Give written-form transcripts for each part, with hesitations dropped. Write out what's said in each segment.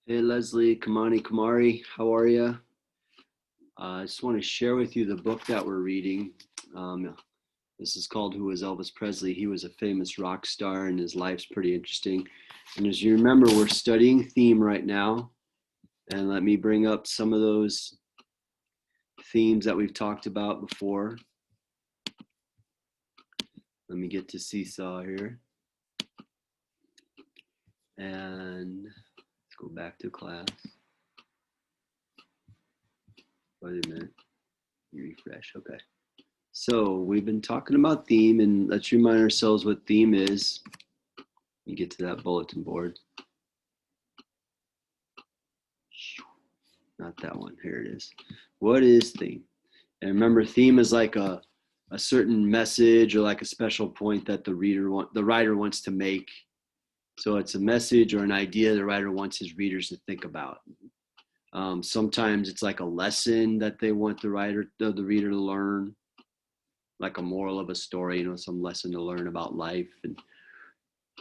Hey Leslie, Kamani, Kamari, how are you? I just want to share with you the book that we're reading. Um, this is called Who Was Elvis Presley? He was a famous rock star and his life's pretty interesting. And as you remember, we're studying theme right now. And let me bring up some of those themes that we've talked about before. Let me get to Seesaw here. And let's go back to class. Wait a minute. Refresh. Okay. So we've been talking about theme, and let's remind ourselves what theme is. You get to that bulletin board. Not that one. Here it is. What is theme? And remember, theme is like a certain message or like a special point that the writer wants to make. So it's a message or an idea the writer wants his readers to think about. Sometimes it's like a lesson that they want the reader to learn, like a moral of a story, some lesson to learn about life.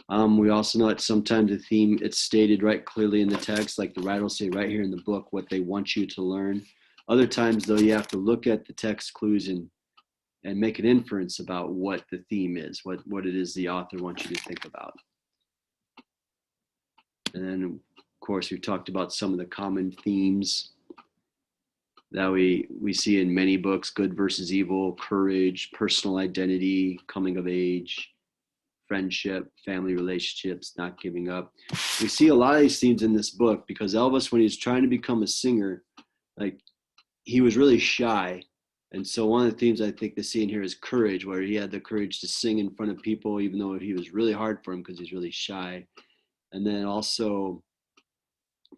And we also know that sometimes the theme, it's stated right clearly in the text, like the writer will say right here in the book what they want you to learn. Other times, though, you have to look at the text clues and make an inference about what the theme is, what it is the author wants you to think about. And then, of course, we've talked about some of the common themes that we see in many books: good versus evil, courage, personal identity, coming of age, friendship, family relationships, not giving up. We see a lot of these themes in this book because Elvis, when he was trying to become a singer, like he was really shy. And so one of the themes I think they see in here is courage, where he had the courage to sing in front of people, even though he was really hard for him because he's really shy. And then also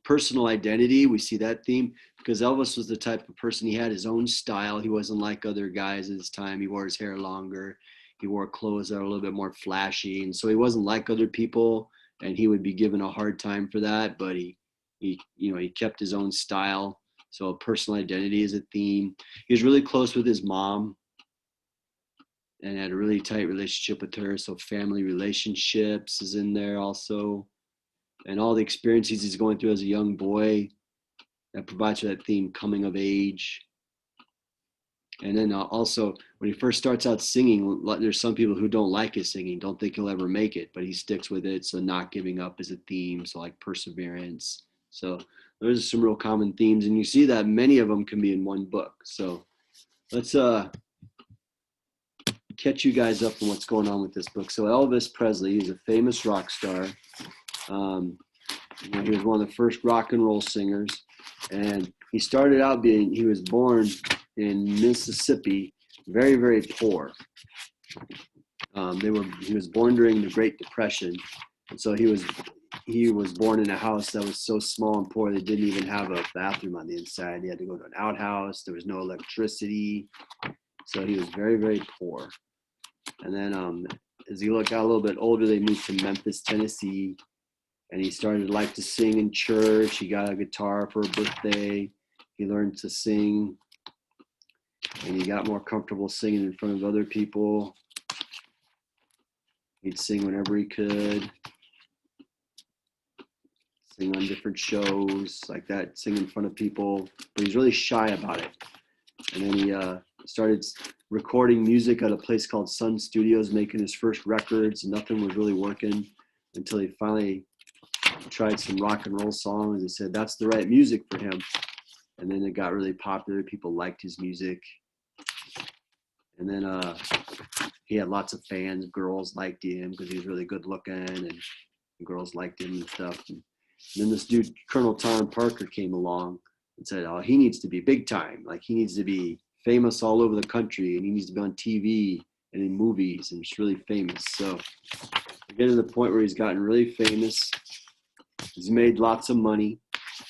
personal identity, we see that theme because Elvis was the type of person, he had his own style. He wasn't like other guys at his time. He wore his hair longer. He wore clothes that were a little bit more flashy. And so he wasn't like other people, and he would be given a hard time for that, but he kept his own style. So personal identity is a theme. He was really close with his mom and had a really tight relationship with her. So family relationships is in there also. And all the experiences he's going through as a young boy, that provides for that theme, coming of age. And then also, when he first starts out singing, there's some people who don't like his singing, don't think he'll ever make it, but he sticks with it. So not giving up is a theme. So like perseverance. So those are some real common themes. And you see that many of them can be in one book. So let's catch you guys up on what's going on with this book. So Elvis Presley, he's a famous rock star. He was one of the first rock and roll singers. And he started out he was born in Mississippi, very, very poor. He was born during the Great Depression. And so he was born in a house that was so small and poor they didn't even have a bathroom on the inside. He had to go to an outhouse. There was no electricity. So he was very, very poor. And then as he got a little bit older, they moved to Memphis, Tennessee. And he started to sing in church. He got a guitar for a birthday. He learned to sing. And he got more comfortable singing in front of other people. He'd sing whenever he could. Sing on different shows like that, sing in front of people. But he's really shy about it. And then he started recording music at a place called Sun Studios, making his first records. And nothing was really working until he finally tried some rock and roll songs and said that's the right music for him. And then it got really popular. People liked his music. And then he had lots of fans. Girls liked him because he was really good looking, and girls liked him and stuff. And then this dude, Colonel Tom Parker, came along and said, oh, he needs to be big time. Like he needs to be famous all over the country, and he needs to be on TV and in movies, and he's really famous. So we get to the point where he's gotten really famous. He's made lots of money,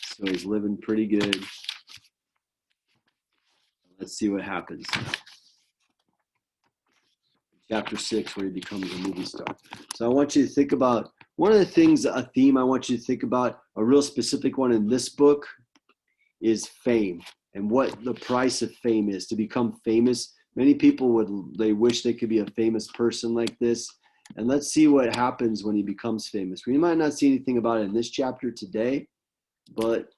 so he's living pretty good. Let's see what happens. Chapter 6, where he becomes a movie star. So I want you to think about one of the things, a theme I want you to think about, a real specific one in this book, is fame and what the price of fame is. To become famous, many people they wish they could be a famous person like this. And let's see what happens when he becomes famous. We might not see anything about it in this chapter today, but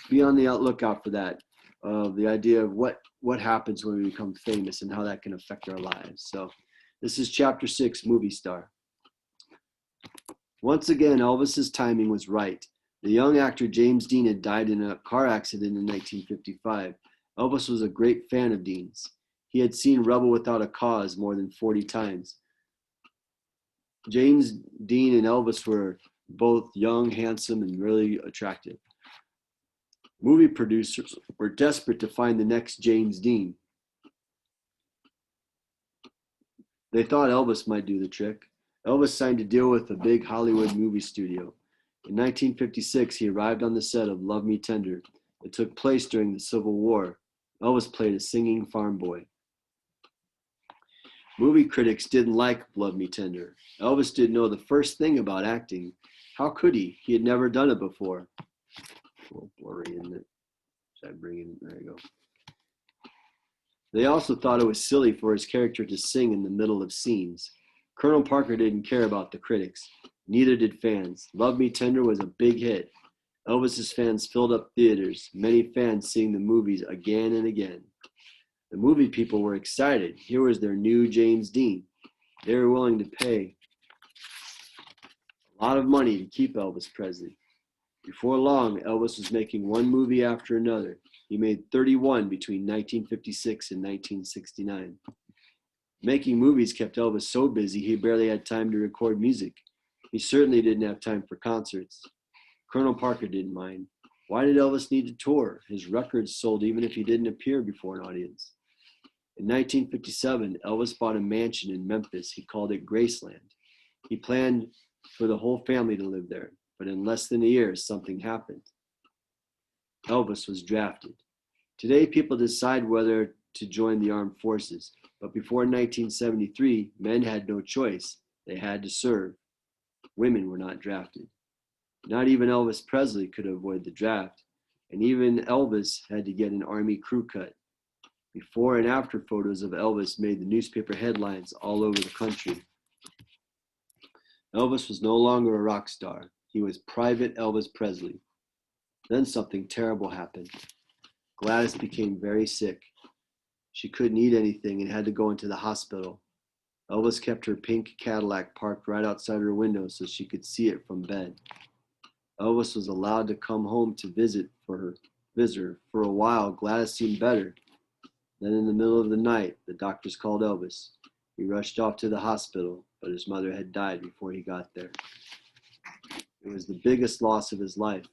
be on the lookout for that, the idea of what happens when we become famous and how that can affect our lives. So this is chapter 6, movie star. Once again, Elvis's timing was right. The young actor James Dean had died in a car accident in 1955. Elvis was a great fan of Dean's. He had seen Rebel Without a Cause more than 40 times. James Dean and Elvis were both young, handsome, and really attractive. Movie producers were desperate to find the next James Dean. They thought Elvis might do the trick. Elvis signed a deal with a big Hollywood movie studio. In 1956, he arrived on the set of Love Me Tender. It took place during the Civil War. Elvis played a singing farm boy. Movie critics didn't like Love Me Tender. Elvis didn't know the first thing about acting. How could he? He had never done it before. A little blurry, isn't it? Should I bring it in? There you go. They also thought it was silly for his character to sing in the middle of scenes. Colonel Parker didn't care about the critics. Neither did fans. Love Me Tender was a big hit. Elvis's fans filled up theaters, many fans seeing the movies again and again. The movie people were excited. Here was their new James Dean. They were willing to pay a lot of money to keep Elvis Presley. Before long, Elvis was making one movie after another. He made 31 between 1956 and 1969. Making movies kept Elvis so busy he barely had time to record music. He certainly didn't have time for concerts. Colonel Parker didn't mind. Why did Elvis need to tour? His records sold even if he didn't appear before an audience. In 1957, Elvis bought a mansion in Memphis. He called it Graceland. He planned for the whole family to live there, but in less than a year, something happened. Elvis was drafted. Today, people decide whether to join the armed forces, but before 1973, men had no choice. They had to serve. Women were not drafted. Not even Elvis Presley could avoid the draft, and even Elvis had to get an Army crew cut. Before and after photos of Elvis made the newspaper headlines all over the country. Elvis was no longer a rock star. He was Private Elvis Presley. Then something terrible happened. Gladys became very sick. She couldn't eat anything and had to go into the hospital. Elvis kept her pink Cadillac parked right outside her window so she could see it from bed. Elvis was allowed to come home to visit her. For a while, Gladys seemed better. Then in the middle of the night, the doctors called Elvis. He rushed off to the hospital, but his mother had died before he got there. It was the biggest loss of his life.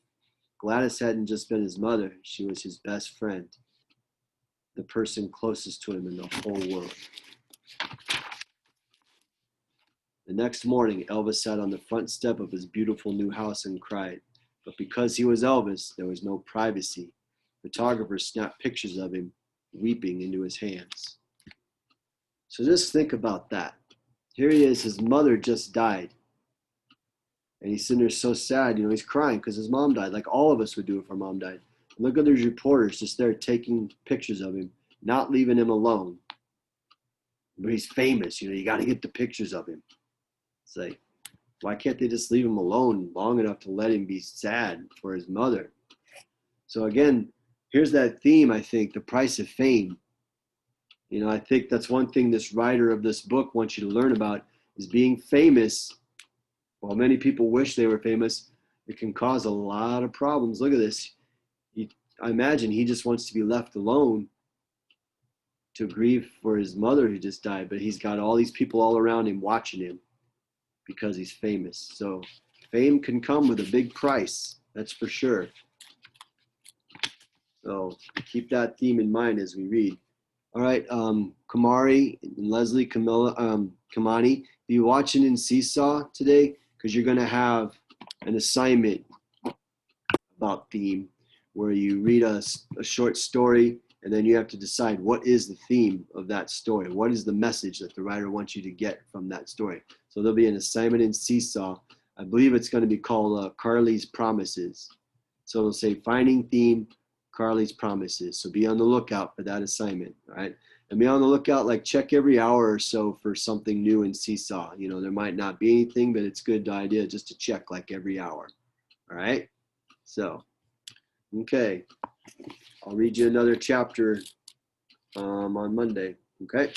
Gladys hadn't just been his mother, she was his best friend, the person closest to him in the whole world. The next morning, Elvis sat on the front step of his beautiful new house and cried. But because he was Elvis, there was no privacy. Photographers snapped pictures of him weeping into his hands. So just think about that. Here he is, his mother just died. And he's sitting there so sad, he's crying because his mom died, like all of us would do if our mom died. And look at these reporters just there taking pictures of him, not leaving him alone. But he's famous, you got to get the pictures of him. It's like, why can't they just leave him alone long enough to let him be sad for his mother? So again, here's that theme, I think, the price of fame. I think that's one thing this writer of this book wants you to learn about is being famous. While many people wish they were famous, it can cause a lot of problems. Look at this. I imagine he just wants to be left alone to grieve for his mother who just died, but he's got all these people all around him watching him because he's famous. So fame can come with a big price, that's for sure. So keep that theme in mind as we read. All right, Kamari and Leslie Kamani, be watching in Seesaw today because you're going to have an assignment about theme where you read a short story and then you have to decide what is the theme of that story. What is the message that the writer wants you to get from that story? So there'll be an assignment in Seesaw. I believe it's going to be called Carly's Promises. So it'll say Finding Theme, Carly's Promises. So be on the lookout for that assignment, all right? And be on the lookout, check every hour or so for something new in Seesaw. There might not be anything, but it's a good idea just to check every hour, all right? So Okay. I'll read you another chapter on Monday. Okay.